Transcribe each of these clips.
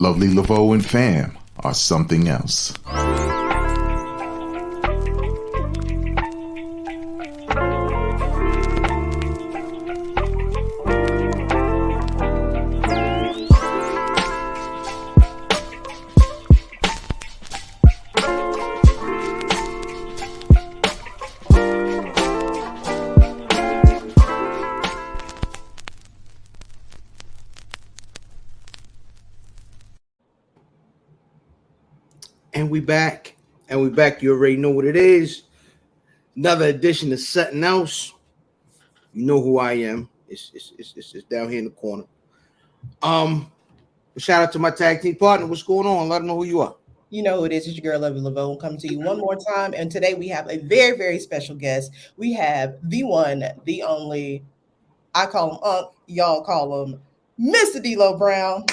Lovely Laveau and fam are something else. And we back. You already know what it is. Another edition of Somethin Else. You know who I am. It's down here in the corner. Shout out to my tag team partner. What's going on? Let them know who you are. You know who it is. It's your girl, Lovely Laveau. Coming to you one more time. And today we have a very, very special guest. We have the one, the only, I call him Unc, y'all call him Mr. Dilo Brown.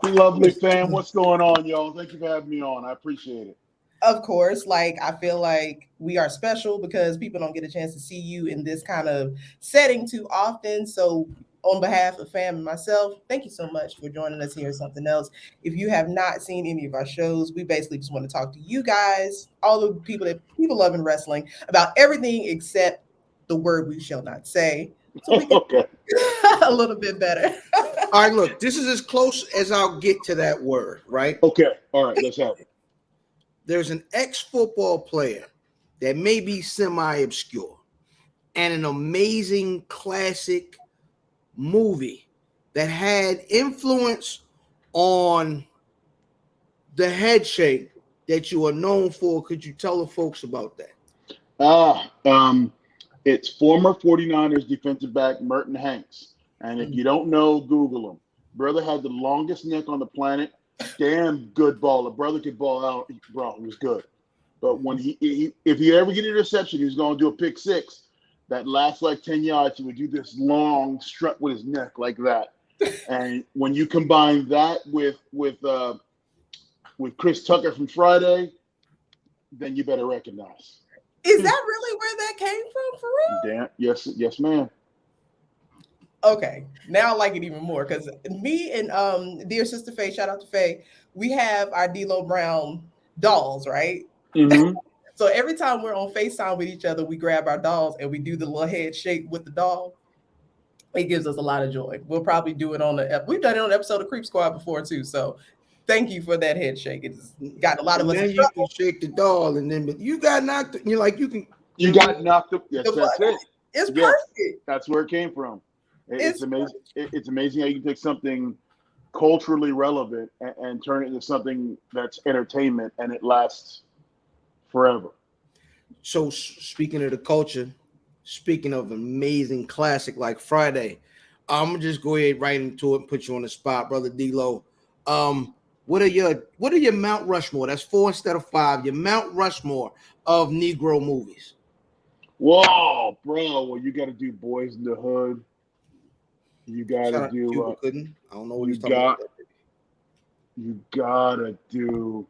Lovely fam, what's going on, y'all? Thank you for having me on. I appreciate it. Of course, I feel like we are special because people don't get a chance to see you in this kind of setting too often. So on behalf of fam and myself, thank you so much for joining us here at Somethin Else. If you have not seen any of our shows, we basically just want to talk to you guys, all the people that people love in wrestling, about everything except the word we shall not say. So we can a little bit better. All right, look, this is as close as I'll get to that word, right? Okay, all right, let's have it. There's an ex-football player that may be semi-obscure and an amazing classic movie that had influence on the head shake that you are known for. Could you tell the folks about that? It's former 49ers defensive back Merton Hanks. And if you don't know, Google him. Brother had the longest neck on the planet. Damn good baller. Brother could ball out. Bro, he was good. But when if he ever get an interception, he was going to do a pick six. That last 10 yards, he would do this long strut with his neck like that. And when you combine that with Chris Tucker from Friday, then you better recognize. Is that really where that came from, for real? Damn, yes, ma'am. Okay, now I like it even more because me and dear sister Faye, shout out to Faye, we have our Dilo Brown dolls, right? Mm-hmm. So every time we're on FaceTime with each other, we grab our dolls and we do the little head shake with the doll. It gives us a lot of joy. We'll probably do it we've done it on an episode of Creep Squad before too. So thank you for that head shake. It's got a lot of us. Then you can shake the doll, and then you got knocked. You're like you got knocked up. Yes, that's it. It's perfect. That's where it came from. It's amazing. It's amazing how you can take something culturally relevant and turn it into something that's entertainment, and it lasts forever. So speaking of the culture, speaking of amazing classic like Friday, I'm gonna just go ahead right into it and put you on the spot, brother Dilo. What are your Mount Rushmore? That's 4 instead of 5. Your Mount Rushmore of Negro movies. Whoa, bro! Well, you got to do Boys in the Hood. You got to do. I don't know what he's talking about. You gotta do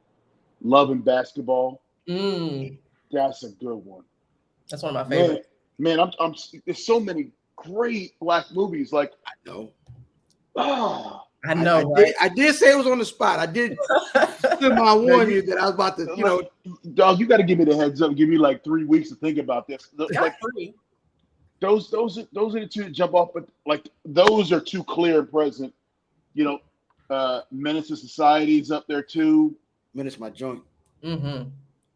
Love and Basketball. That's a good one. That's one of my favorites. Man, I'm there's so many great black movies. I know. I did say it was on the spot. I did warn you that I was about to, Dog, you got to give me the heads up. Give me 3 weeks to think about this. Those are the two that jump off, but those are too clear and present. Menace to Society is up there too. Menace my joint. Mm-hmm.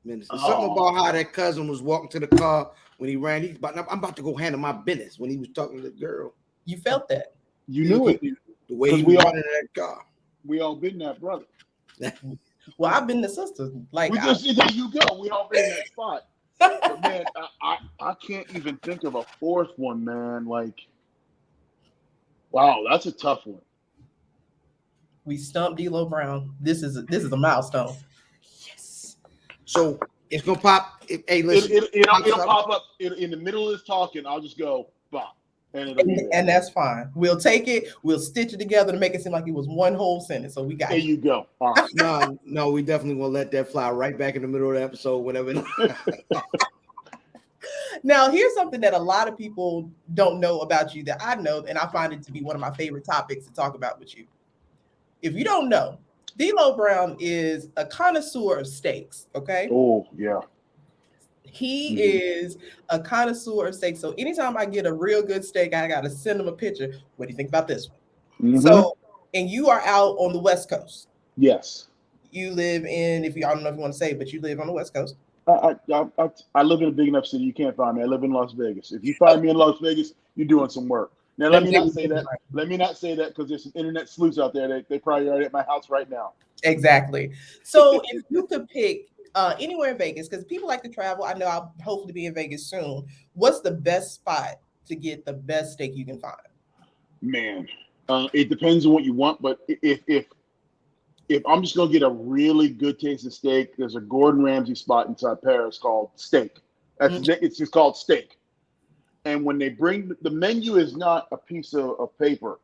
Menace. Something about how that cousin was walking to the car when he ran. I'm about to go handle my business when he was talking to the girl. You felt that. You knew it. The way he was running that car. We all been that brother. Well, I've been the sister. There you go. We all been in that spot. But man, I can't even think of a fourth one, man. Wow, that's a tough one. We stumped Dilo Brown. This is a milestone. Yes. So it's gonna pop. Hey, listen. It'll pop up in the middle of this talking. I'll just go bop, and that's fine. We'll take it. We'll stitch it together to make it seem like it was one whole sentence. So we got. There you go. All right. No, we definitely will let that fly right back in the middle of the episode, whatever. Now, here's something that a lot of people don't know about you that I know, and I find it to be one of my favorite topics to talk about with you. if you don't know, Dilo Brown is a connoisseur of steaks. Okay. Oh yeah. He is a connoisseur of steak. So anytime I get a real good steak, I gotta send him a picture. What do you think about this one? So, and you are out on the West Coast. Yes. You live in, I don't know if you want to say, but you live on the West Coast. I live in a big enough city. You can't find me. I live in Las Vegas. If you find me in Las Vegas, you're doing some work. Now, let me not say that. Let me not say that because there's some internet sleuths out there. They probably are at my house right now. Exactly. So if you could pick anywhere in Vegas, because people like to travel. I know I'll hopefully be in Vegas soon. What's the best spot to get the best steak you can find? Man, it depends on what you want. But if I'm just gonna get a really good tasting steak, there's a Gordon Ramsay spot inside Paris called Steak. It's just called Steak. And when they bring the menu is not a piece of paper.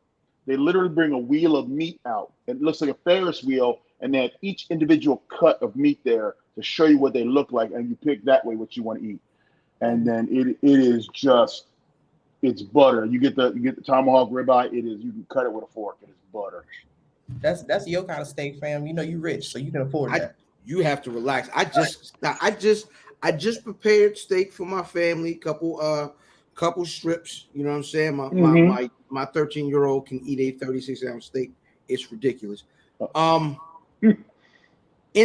They literally bring a wheel of meat out. It looks like a Ferris wheel, and they have each individual cut of meat there to show you what they look like, and you pick that way what you want to eat. And then it is just, it's butter. You get the tomahawk ribeye. You can cut it with a fork. It is butter. That's your kind of steak, fam. You know you rich, so you can afford that. You have to relax. I just prepared steak for my family. Couple strips. You know what I'm saying? My 13-year-old can eat a 36-ounce steak. It's ridiculous. In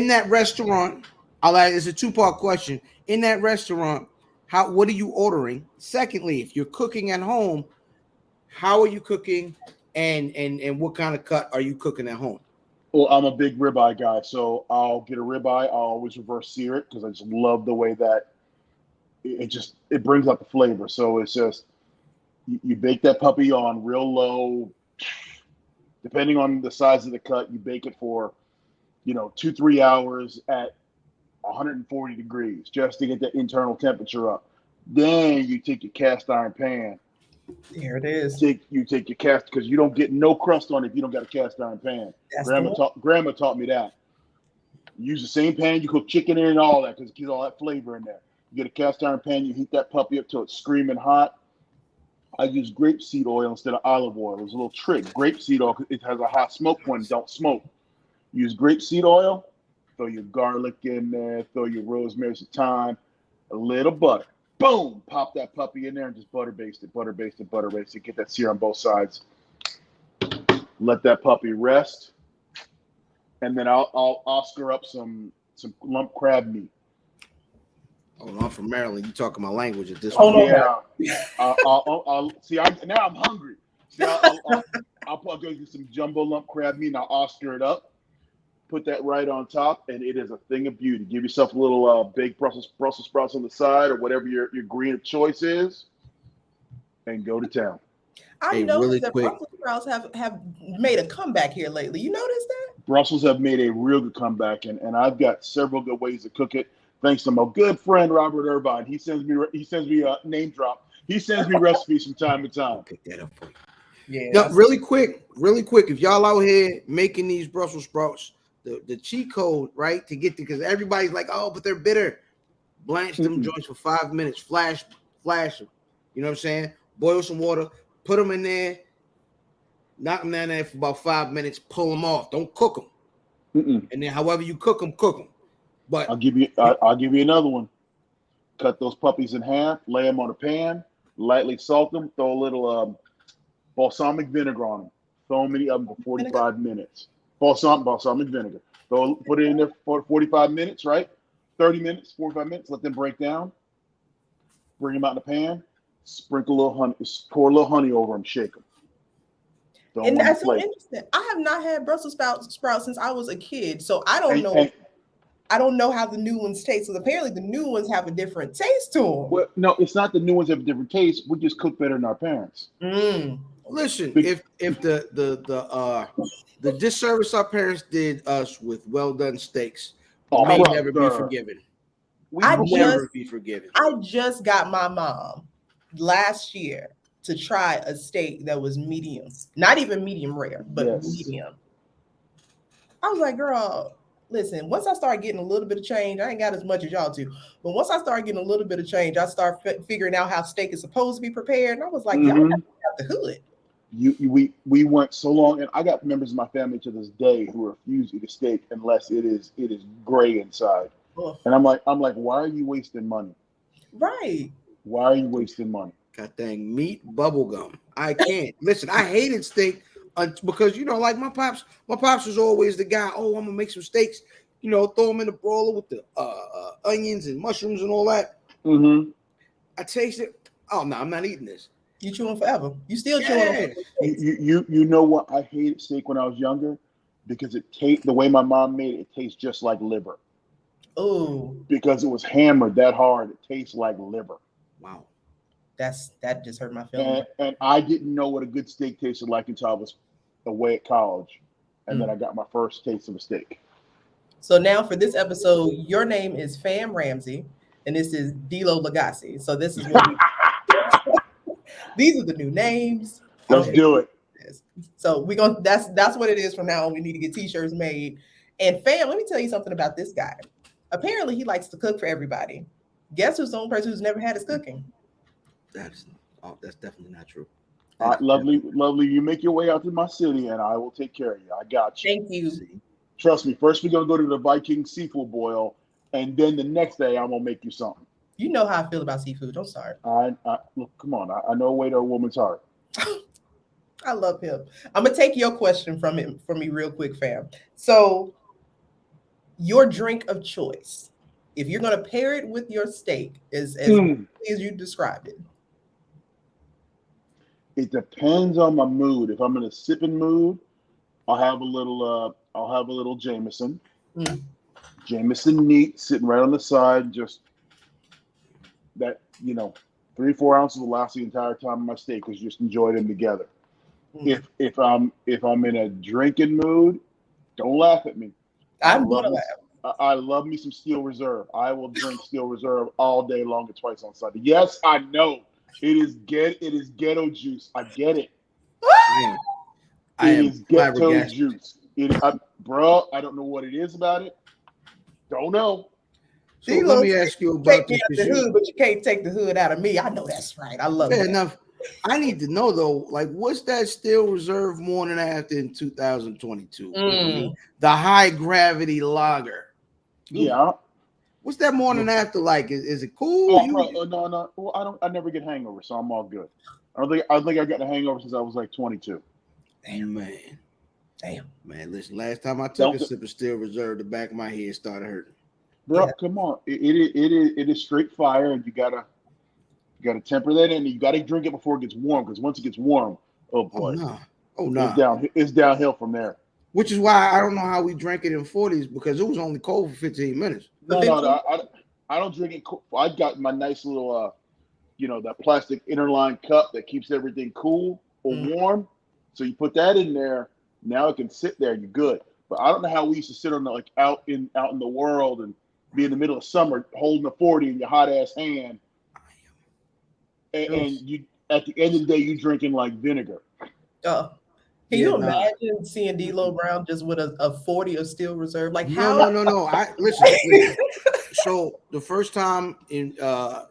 that restaurant, it's a two-part question. In that restaurant, what are you ordering? Secondly, if you're cooking at home, how are you cooking, and what kind of cut are you cooking at home? Well, I'm a big ribeye guy, so I'll get a ribeye. I'll always reverse sear it because I just love the way that it brings out the flavor. So it's just you bake that puppy on real low, depending on the size of the cut. You bake it for 2-3 hours at 140 degrees just to get that internal temperature up. Then you take your cast iron pan. There it is. You take your cast, because you don't get no crust on it if you don't got a cast iron pan. Grandma taught me that. Use the same pan you cook chicken in and all that, because it gets all that flavor in there. You get a cast iron pan, you heat that puppy up till it's screaming hot. I use grapeseed oil instead of olive oil. There's a little trick. Grapeseed oil, it has a hot smoke point, don't smoke. Use grapeseed oil, throw your garlic in there, throw your rosemary, some thyme, a little butter. Boom! Pop that puppy in there and just butter baste it. Get that sear on both sides. Let that puppy rest, and then I'll stir up some lump crab meat. Oh, I'm from Maryland. You talking my language at this point? Yeah. I'll see. Now I'm hungry. See, I'll get some jumbo lump crab meat, and I'll stir it up. Put that right on top, and it is a thing of beauty. Give yourself a little baked Brussels sprouts on the side, or whatever your green of choice is, and go to town. I noticed that Brussels sprouts have made a comeback here lately. You noticed that? Brussels have made a real good comeback, and I've got several good ways to cook it. Thanks to my good friend Robert Irvine. He sends me a name drop. He sends me recipes from time to time. Pick that up for you. Yeah. Now, really quick. If y'all out here making these Brussels sprouts, the cheat code, right, to get because everybody's like, oh, but they're bitter. Blanch them joints for 5 minutes. Flash them. You know what I'm saying? Boil some water. Put them in there. Knock them down there for about 5 minutes. Pull them off. Don't cook them. And then, however you cook them. But I'll give you another one. Cut those puppies in half. Lay them on a pan. Lightly salt them. Throw a little balsamic vinegar on them. Throw them in the oven for 45 minutes. Balsamic vinegar. Put it in there for 45 minutes, right? 30 minutes, 45 minutes. Let them break down. Bring them out in the pan. Sprinkle a little honey. Pour a little honey over them. Shake them. And that's so interesting. I have not had Brussels sprouts since I was a kid, so I don't know. I don't know how the new ones taste. Because apparently the new ones have a different taste to them. Well, no, it's not the new ones have a different taste. We just cook better than our parents. Listen, if the disservice our parents did us with well done steaks, may never be forgiven. Never be forgiven. I just got my mom last year to try a steak that was medium, not even medium rare, but medium. I was like, girl, listen, once I start getting a little bit of change, I ain't got as much as y'all do, but once I start getting a little bit of change, I start figuring out how steak is supposed to be prepared. And I was like, y'all got the hood. we went so long, and I got members of my family to this day who refuse to eat a steak unless it is gray inside. Oh. And I'm like, why are you wasting money? Right. Why are you wasting money? God dang, meat bubble gum. I can't. Listen, I hated steak because, like my pops was always the guy, oh, I'm going to make some steaks, throw them in the broiler with the onions and mushrooms and all that. Mm-hmm. I tasted, oh, no, I'm not eating this. You chewing forever. You still chewing. You know what? I hated steak when I was younger because the way my mom made it tastes just like liver. Oh. Because it was hammered that hard, it tastes like liver. Wow. That just hurt my feelings. And I didn't know what a good steak tasted like until I was away at college. And then I got my first taste of a steak. So now for this episode, your name is Fam Ramsey, and this is Dilo Lagasse. So this is what these are the new names. Let's do it. So that's what it is from now on. We need to get t-shirts made. And Fam, let me tell you something about this guy. Apparently, he likes to cook for everybody. Guess who's the only person who's never had his cooking? That's definitely not true. All right, lovely. You make your way out to my city, and I will take care of you. I got you. Thank you. Trust me. First, we're gonna go to the Viking seafood boil, and then the next day, I'm gonna make you something. You know how I feel about seafood. Don't start. Look, come on. I know a way to a woman's heart. I love him. I'm gonna take your question from me real quick, Fam. So, your drink of choice, if you're gonna pair it with your steak, as you described it. It depends on my mood. If I'm in a sipping mood, I'll have a little Jameson. Jameson neat, sitting right on the side, just that 3-4 ounces will last the entire time of my steak because just enjoy them together. If I'm in a drinking mood, don't laugh at me. I'm gonna laugh. I love me some Steel Reserve. I will drink Steel Reserve all day long and twice on Sunday. Yes, I know. It is ghetto juice. I get it. It is ghetto juice. Bro, I don't know what it is about it. Don't know. So let me ask you about this. The hood, but you can't take the hood out of me. I know that's right. I love it. Fair enough. I need to know though, like, what's that Steel Reserve morning after in 2022? The high gravity lager. Yeah. What's that morning after like? Is it cool? No. Well, I never get hangovers, so I'm all good. I think I got a hangover since I was like 22. Damn, man. Listen, last time I took a sip of Steel Reserve, the back of my head started hurting. Bro, come on. It is straight fire, and you gotta temper that in. You gotta drink it before it gets warm, because once it gets warm, oh boy. Oh no. It's downhill from there. Which is why I don't know how we drank it in 40s, because it was only cold for 15 minutes. No, I don't drink it cool. I got my nice little that plastic interline cup that keeps everything cool or warm. So you put that in there, now it can sit there and you're good. But I don't know how we used to sit on the, like out in the world and be in the middle of summer holding a 40 in your hot ass hand. And you at the end of the day you drinking like vinegar. Can you imagine seeing Dilo Brown just with a 40 of Steel Reserve? Like how? No. Listen. So the first time in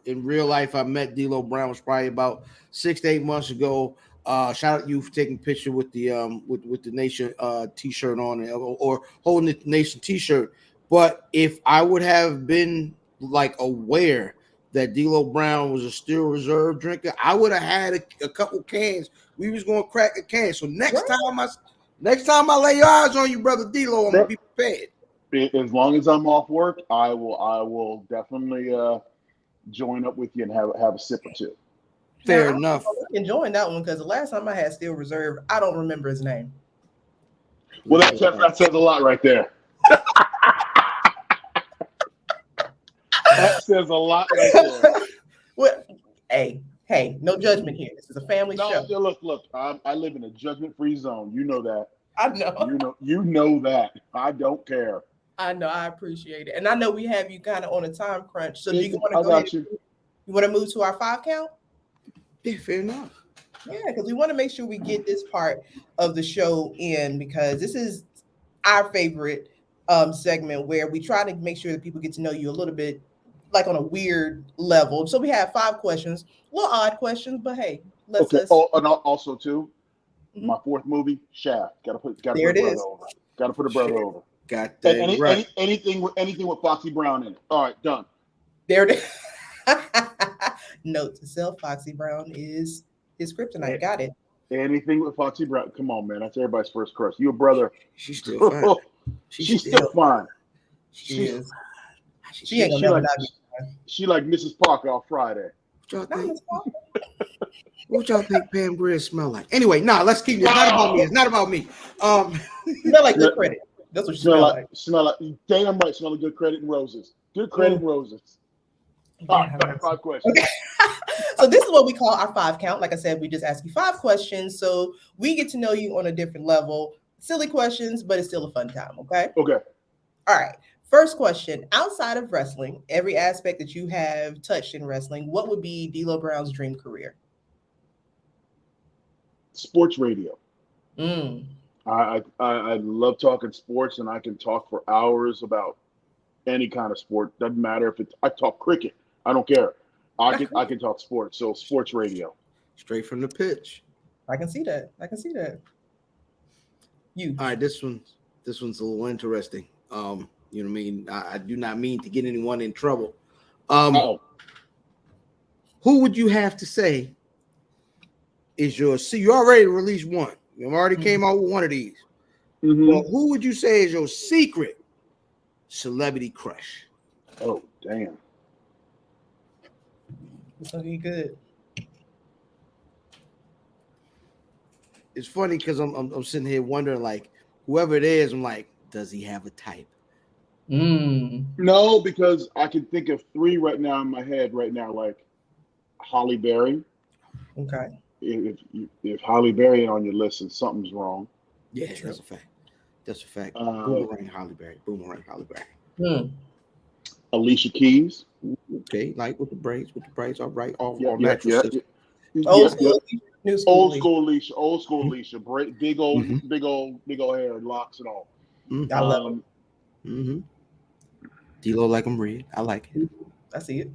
real life I met Dilo Brown was probably about 6 to 8 months ago. Shout out you for taking a picture with the Nation t-shirt on or holding the Nation t-shirt. But if I would have been like aware that Dilo Brown was a Steel Reserve drinker, I would have had a couple cans. We was gonna crack a can. So next time I lay eyes on you, brother Dilo, I'm gonna be prepared. As long as I'm off work, I will definitely join up with you and have a sip or two. Fair enough. I'm enjoying that one because the last time I had Steel Reserve, I don't remember his name. Well, that says a lot right there. That says a lot right there. Well, hey, no judgment here. This is a family show. Look, I live in a judgment-free zone. You know that. I know. You know that. I don't care. I know. I appreciate it, and I know we have you kind of on a time crunch. So, do you want to go ahead? You want to move to our 5 count? Yeah, fair enough. Yeah, because we want to make sure we get this part of the show in because this is our favorite segment where we try to make sure that people get to know you a little bit, like on a weird level. So we have 5 questions, a little odd questions, but hey, let's. Oh, and also too, My fourth movie, Shaft. Got to put a There it brother is. over. Got to put a brother over. Got that Anything with Foxy Brown in it. All right, done. There it is. Note to self: Foxy Brown is his kryptonite. Got it. Anything with Foxy Brown. Come on, man. That's everybody's first crush. You a brother. She's still fine. She's still fine. She is. She ain't gonna never not be fine. She like Mrs. Parker on Friday. What y'all think Pam Grier smell like? Anyway, let's keep it. It's not about me. Smell like good credit. That's what she smell like. Smell like damn right. Smell like good credit and roses. Good credit and roses. All right, 5 questions. Okay. So this is what we call our 5 count. Like I said, we just ask you 5 questions, so we get to know you on a different level. Silly questions, but it's still a fun time. Okay. Okay. All right. First question: outside of wrestling, every aspect that you have touched in wrestling, what would be Dilo Brown's dream career? Sports radio. I love talking sports, and I can talk for hours about any kind of sport. Doesn't matter if I talk cricket. I don't care. I can talk sports. So sports radio. Straight from the pitch. I can see that. You. All right, this one's a little interesting. You know what I mean? I do not mean to get anyone in trouble. Who would you have to say is your? See, you already released one. You already came out with one of these. Well, who would you say is your secret celebrity crush? Oh, damn. It's gonna be good. It's funny because I'm sitting here wondering, like, whoever it is, I'm like, does he have a type? No, because I can think of 3 right now in my head right now, like Holly Berry. Okay. If Holly Berry ain't on your list, then something's wrong. Yeah, that's a fact. Boomerang Holly Berry. Alicia Keys. Okay, like with the braids, all right, all Yeah. natural. Old school, new school. Old school Alicia. Big old hair, locks and all. I love it. Dilo like them red. I like it. I see it.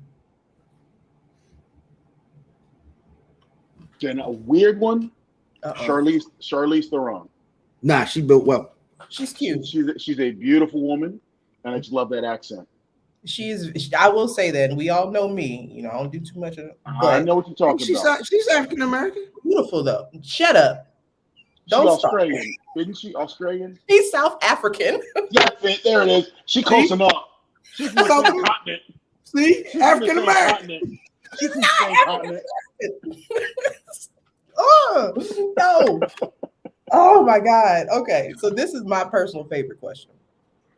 Then a weird one, Charlize Theron. Nah, she built well. She's cute. She's a beautiful woman, and I just love that accent. I will say that, and we all know me. You know, I don't do too much of. I know what you're talking about. She's African American. Beautiful though. Shut up. Don't She's start. Australian. Isn't she Australian? She's South African. Yeah, there it is. She close enough. She's from the same continent. See, African American. She's from the same continent. Oh no. Oh my God. Okay, so this is my personal favorite question.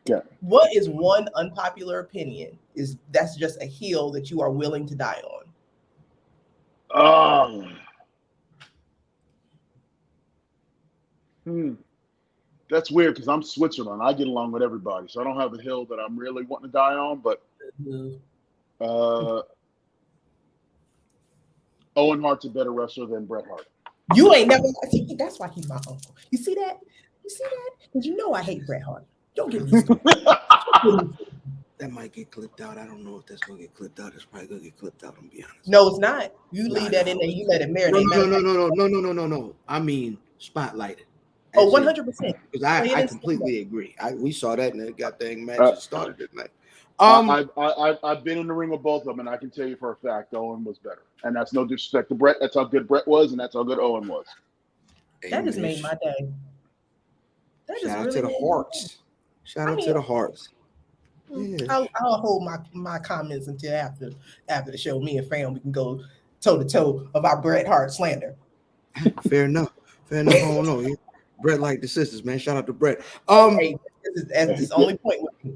Yeah. What is one unpopular opinion that's just a hill that you are willing to die on? That's weird because I'm Switzerland. I get along with everybody, so I don't have a hill that I'm really wanting to die on. But Owen Hart's a better wrestler than Bret Hart. You ain't never. See, that's why he's my uncle. You see that? Because you know I hate Bret Hart. Don't get me started. That might get clipped out. I don't know if that's gonna get clipped out. It's probably gonna get clipped out. I'm be honest. No, it's not. You leave that in there. You let it marinate. No. I mean, spotlighted. Oh, 100%. Because I completely agree. We saw that and the goddamn match started that night. I've been in the ring with both of them, and I can tell you for a fact Owen was better. And that's no disrespect to Bret. That's how good Bret was, and that's how good Owen was. That just made my day. Shout out to the Hearts. Shout out to the Hearts. Yeah. I'll hold my comments until after the show. Me and Fam, we can go toe to toe about Bret Hart slander. Fair enough. I don't know. Bret like the sisters, man. Shout out to Bret. Hey, this is the only point with me.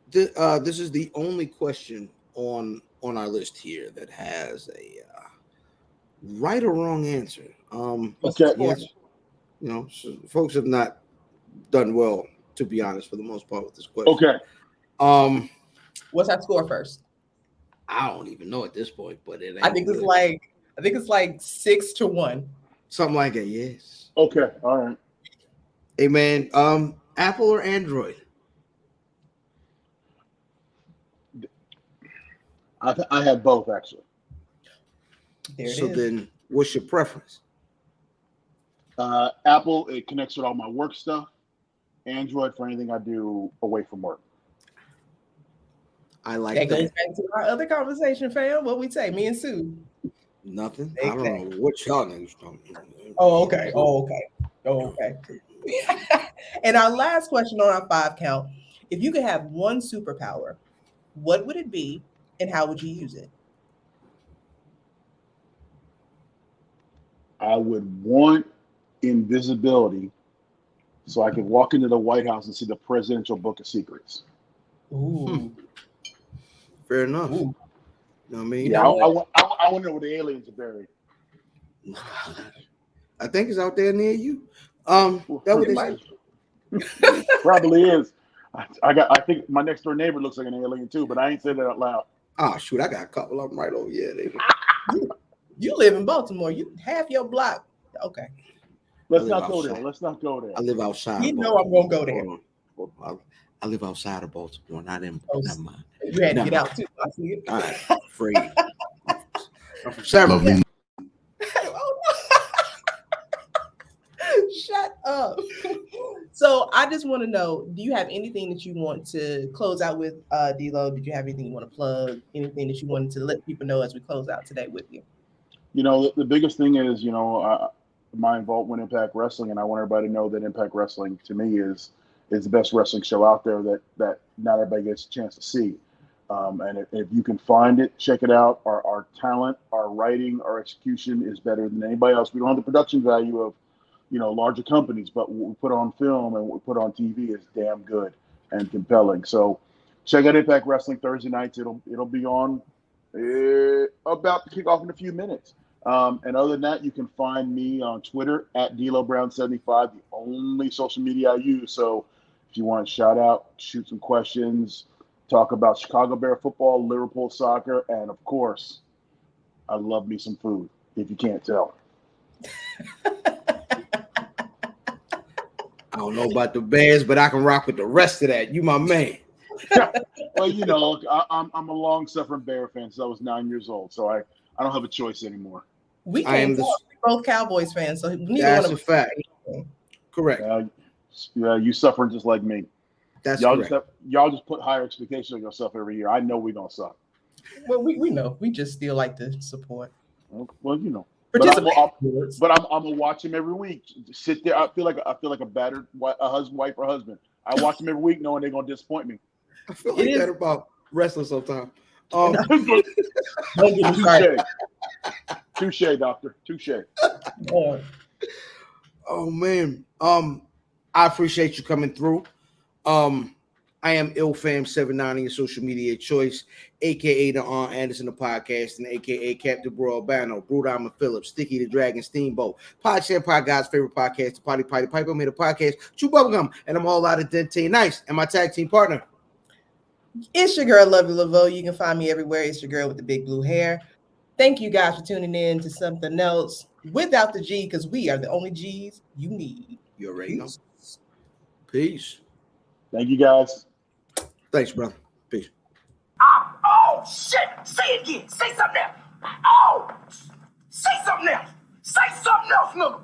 This is the only question on our list here that has a right or wrong answer. Okay. Yes, so folks have not done well, to be honest, for the most part with this question. Okay. What's our score first? I don't even know at this point, but it ain't I think it's like 6-1. Something like that, yes. Okay, all right. Hey man, Apple or Android? I have both actually. There it is. Then what's your preference? Apple, it connects with all my work stuff. Android for anything I do away from work. I like That that. goes back to our other conversation, fam. What we say, me and Sue. Nothing. I don't know what y'all niggas talking about. Oh, okay. And our last question on our 5 count: if you could have one superpower, what would it be, and how would you use it? I would want invisibility so I could walk into the White House and see the presidential book of secrets. Ooh. Fair enough. Ooh. You know what I mean? Yeah, I want to know where the aliens are buried. I think it's out there near you. That what they say. Probably is. I think my next door neighbor looks like an alien too, but I ain't said that out loud. Oh shoot, I got a couple of them right over here. You live in Baltimore. You half your block. Okay. Let's not go there. I live outside. You know I'm gonna go there. I live outside of Baltimore, not in. Never mind. You had to get out too. I see it. All right, free. I'm from San Lovely. Shut up. So I just want to know, do you have anything that you want to close out with, Dilo? Did you have anything you want to plug? Anything that you wanted to let people know as we close out today with you? You know, the biggest thing is, my involvement in Impact Wrestling, and I want everybody to know that Impact Wrestling to me is the best wrestling show out there that not everybody gets a chance to see. And if you can find it, check it out. Our talent, our writing, our execution is better than anybody else. We don't have the production value of larger companies, but what we put on film and what we put on TV is damn good and compelling. So check out Impact Wrestling Thursday nights. It'll be on about to kick off in a few minutes. And other than that, you can find me on Twitter at DiloBrown75, the only social media I use. So if you want to shout out, shoot some questions, talk about Chicago Bear football, Liverpool soccer, and of course, I love me some food, if you can't tell. I don't know about the Bears, but I can rock with the rest of that. You my man. Well, I'm a long-suffering Bear fan since I was 9 years old, so I don't have a choice anymore. We can't tell. We're both Cowboys fans, so that's a fact. Correct. Yeah, you suffering just like me. That's y'all correct. Y'all just put higher expectations on yourself every year. I know we're gonna suck. Well, we know. We just still like to support. Well, But I'm gonna watch him every week. Sit there. I feel like a battered wife or husband. I watch them every week, knowing they're gonna disappoint me. I feel like that about wrestling sometimes. Touche, doctor. Touche. Oh man. I appreciate you coming through. I am IllFam79 on your social media choice, aka the Anderson of podcast, and aka Captain Bro Albano, Brew Diamond Phillips, Sticky the Dragon Steamboat, Podshare Pod God's favorite podcast, the Potty Potty Piper made a podcast, Chew Bubblegum, and I'm all out of Dente Nice, and my tag team partner. It's your girl, Lovely Laveau. You can find me everywhere. It's your girl with the big blue hair. Thank you guys for tuning in to Something Else without the G, because we are the only G's you need. You already know. Peace. Thank you guys. Thanks, brother. Peace. Oh, shit. Say it again. Say something else. Oh, say something else. Say something else, nigga.